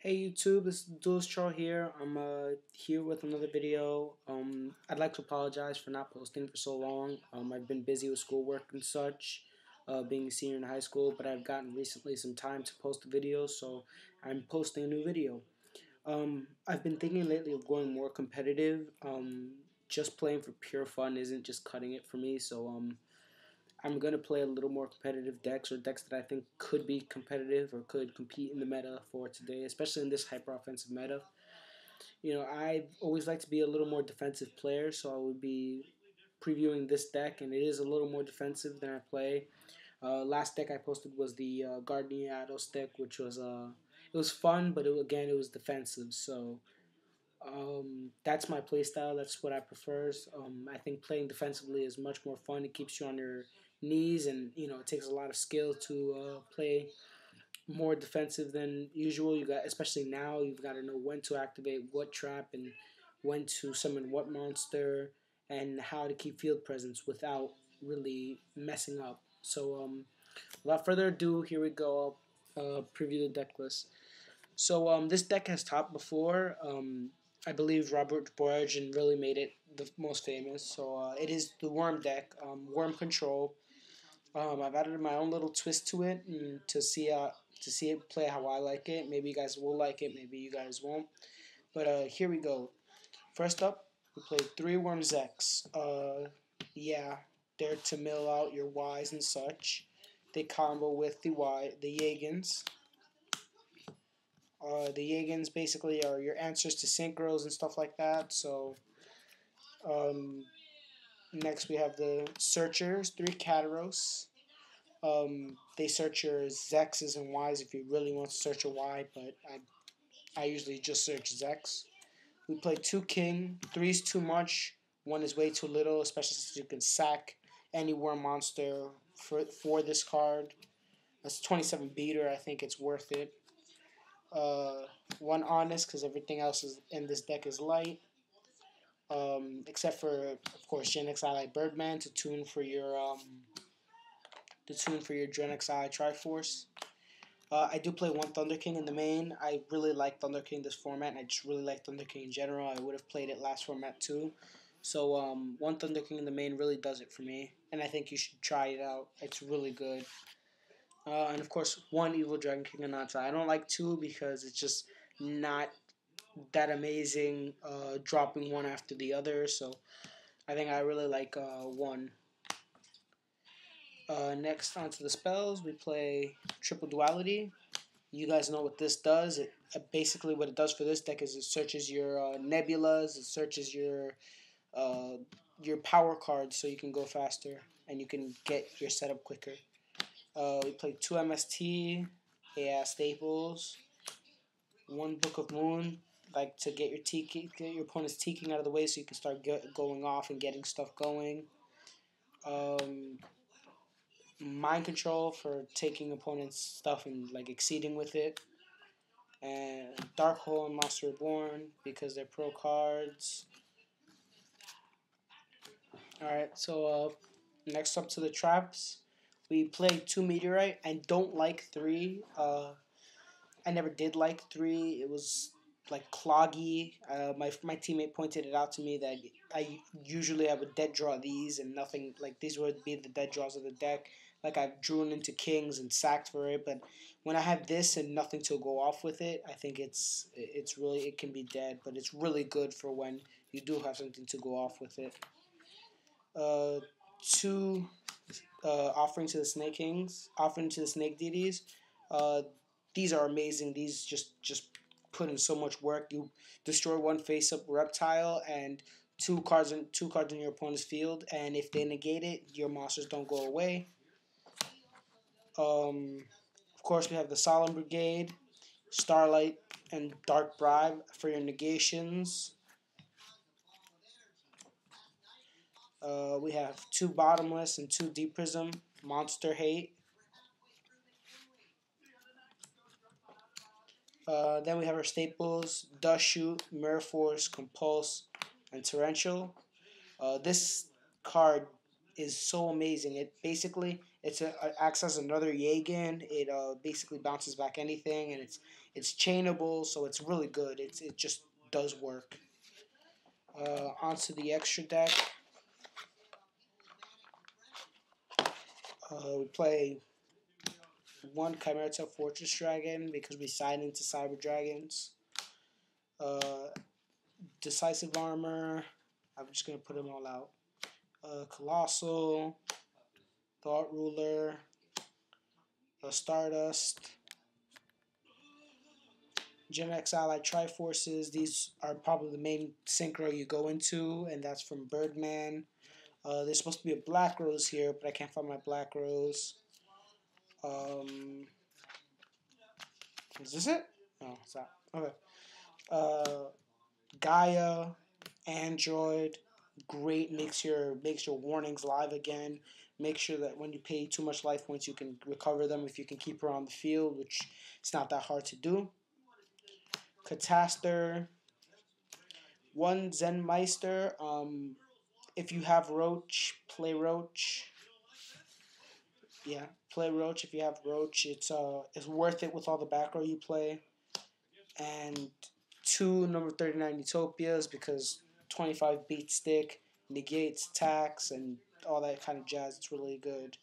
Hey YouTube, this is DustShoot here. I'm here with another video. I'd like to apologize for not posting for so long. I've been busy with schoolwork and such, being a senior in high school, but I've gotten recently some time to post a video, so I'm posting a new video. I've been thinking lately of going more competitive. Just playing for pure fun isn't just cutting it for me, so I'm going to play a little more competitive decks, or decks that I think could be competitive or could compete in the meta for today, especially in this hyper offensive meta. I always like to be a little more defensive player, so I would be previewing this deck, and it is a little more defensive than I play. Last deck I posted was the Garniados deck, which was it was fun, but again it was defensive. So that's my playstyle. That's what I prefer. I think playing defensively is much more fun. It keeps you on your knees, and it takes a lot of skill to play more defensive than usual. You got, especially now, you've got to know when to activate what trap and when to summon what monster and how to keep field presence without really messing up. So without further ado, here we go. I'll preview the deck list. So this deck has topped before. I believe Robert Boyajian really made it the most famous. So it is the Worm deck, Worm Control. I've added my own little twist to it to see it play how I like it. Maybe you guys will like it, maybe you guys won't. But here we go. First up, we play 3 Worm Xex. Yeah, they're to mill out your Ys and such. They combo with the Yagans. The Yagans basically are your answers to synchros and stuff like that. So um, next we have the Searchers, 3 Cartaros. They search your Zexes and Ys if you really want to search a Y, but I usually just search Zex. We play 2 King, 3 is too much, 1 is way too little, especially since you can sack any Worm monster for this card. That's 27 beater, I think it's worth it. 1 honest, because everything else is in this deck is light. Except for, of course, Genex ally Birdman to tune for your Genex ally Triforce. I do play 1 Thunder King in the main. I really like Thunder King this format, and I just really like Thunder King in general. I would have played it last format too. So 1 Thunder King in the main really does it for me, and I think you should try it out. It's really good. And of course, 1 Evil Dragon King Ananta. I don't like 2 because it's just not that amazing, dropping one after the other. So I think I really like 1. Next, onto the spells, we play Triple Duality. You guys know what this does. Basically what it does for this deck is it searches your nebulas, it searches your power cards so you can go faster and you can get your setup quicker. We play 2 MST, yeah, staples, 1 Book of Moon, like to get your opponent's teaking out of the way so you can start going off and getting stuff going. Mind Control for taking opponent's stuff and like exceeding with it. And Dark Hole and Monster Reborn because they're pro cards. Alright, so next up to the traps. We play 2 Meteorite. I don't like 3. I never did like 3. It was like cloggy. My teammate pointed it out to me that I would dead draw these and nothing, like these would be the dead draws of the deck. Like I've drawn into kings and sacked for it, but when I have this and nothing to go off with it, I think it's really, it can be dead, but it's really good for when you do have something to go off with it. 2 offering to the snake kings, offering to the snake deities. These are amazing. These just put in so much work. You destroy 1 face-up reptile and 2 cards in your opponent's field, and if they negate it, your monsters don't go away. Of course, we have the Solemn Brigade, Starlight, and Dark Bribe for your negations. We have 2 Bottomless and 2 Deep Prism, Monster Hate. Then we have our staples, DustShoot, Mirror Force, Compulse, and Torrential. This card is so amazing. It basically acts as another Yagan. It basically bounces back anything, and it's chainable, so it's really good. It just does work. Onto the extra deck. We play one Chimera Fortress Dragon because we sign into Cyber Dragons. Uh, Decisive Armor. I'm just gonna put them all out. Colossal, Thought Ruler, Stardust, Genex Allied Triforces. These are probably the main synchro you go into, and that's from Birdman. There's supposed to be a Black Rose here, but I can't find my Black Rose. Is this it? No, it's not. Okay. Uh, Gaia, Android, great. Makes your warnings live again. Make sure that when you pay too much life points, you can recover them if you can keep her on the field, which it's not that hard to do. Catastor, one Zenmaister. If you have Roach, play Roach. Yeah, play Roach if you have Roach. It's worth it with all the back row you play. And two number 39 Utopias because 25 beat stick, negates attacks, and all that kind of jazz. It's really good.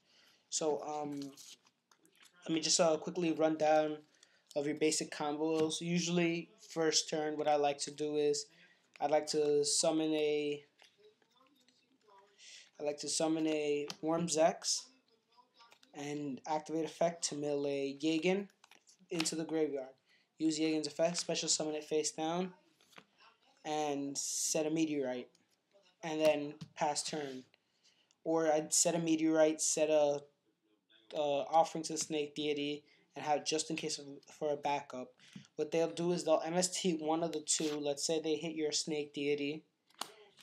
So let me just quickly run down of your basic combos. Usually first turn, what I like to do is I'd like to summon a Worm Xex and activate effect to mill a Yagan into the graveyard. Use Yagan's effect, special summon it face down, and set a meteorite, and then pass turn. Or I'd set a meteorite, set a offering to the snake deity, and have just in case for a backup. What they'll do is they'll MST one of the two. Let's say they hit your snake deity.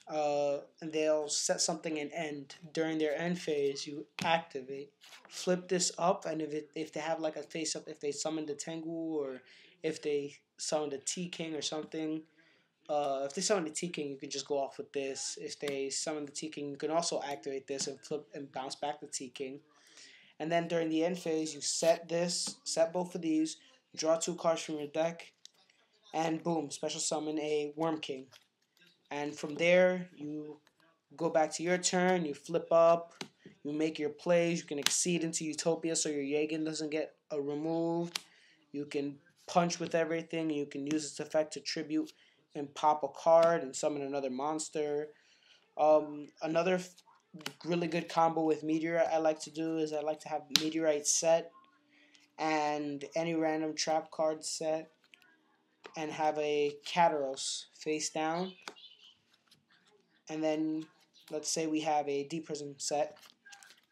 And they'll set something in end. During their end phase, you activate. Flip this up, and if they have like a face up, if they summon the Tengu or if they summon the T King or something, if they summon the T King, you can just go off with this. If they summon the T King, you can also activate this and flip and bounce back the T King. And then during the end phase, you set both of these, draw two cards from your deck, and boom, special summon a Worm King. And from there, you go back to your turn, you flip up, you make your plays, you can exceed into Utopia so your Yagan doesn't get removed. You can punch with everything, you can use its effect to tribute and pop a card and summon another monster. Another really good combo with Meteorite I like to do is I like to have Meteorite set and any random trap card set and have a Cartaros face down. And then let's say we have a D Prism set.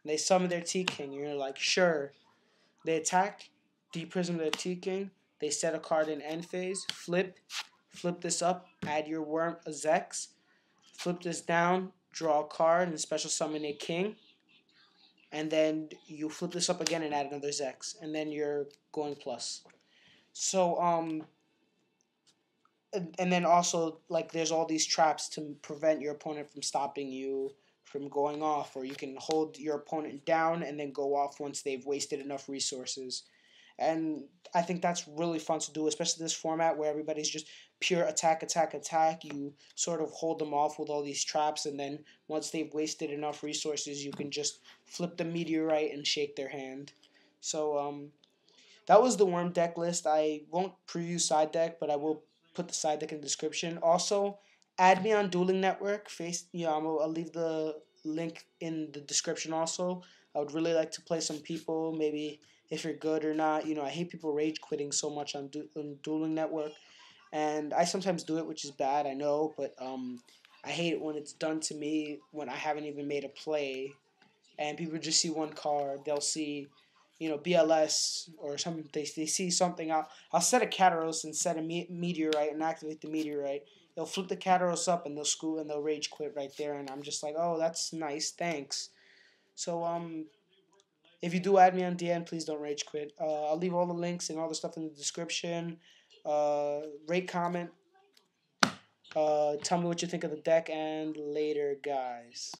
They summon their T King. You're like, sure. They attack, D Prism their T King. They set a card in end phase. Flip this up. Add your Worm Xex. Flip this down. Draw a card and special summon a King. And then you flip this up again and add another Xex. And then you're going plus. So and then also like there's all these traps to prevent your opponent from stopping you from going off, or you can hold your opponent down and then go off once they've wasted enough resources. And I think that's really fun to do, especially this format where everybody's just pure attack, attack, attack. You sort of hold them off with all these traps, and then once they've wasted enough resources, you can just flip the meteorite and shake their hand. So that was the Worm deck list. I won't preview side deck, but I will put the side deck in the description. Also, add me on Dueling Network. I'll leave the link in the description also. I would really like to play some people, maybe if you're good or not. I hate people rage quitting so much on Dueling Network. And I sometimes do it, which is bad, I know, but I hate it when it's done to me when I haven't even made a play and people just see one card. They'll see, BLS or something. They see something. I'll set a Catarros and set a meteorite and activate the meteorite. They'll flip the Catarros up and they'll screw and they'll rage quit right there. And I'm just like, oh, that's nice, thanks. So if you do add me on DN, please don't rage quit. I'll leave all the links and all the stuff in the description. Rate, comment. Tell me what you think of the deck, and later, guys.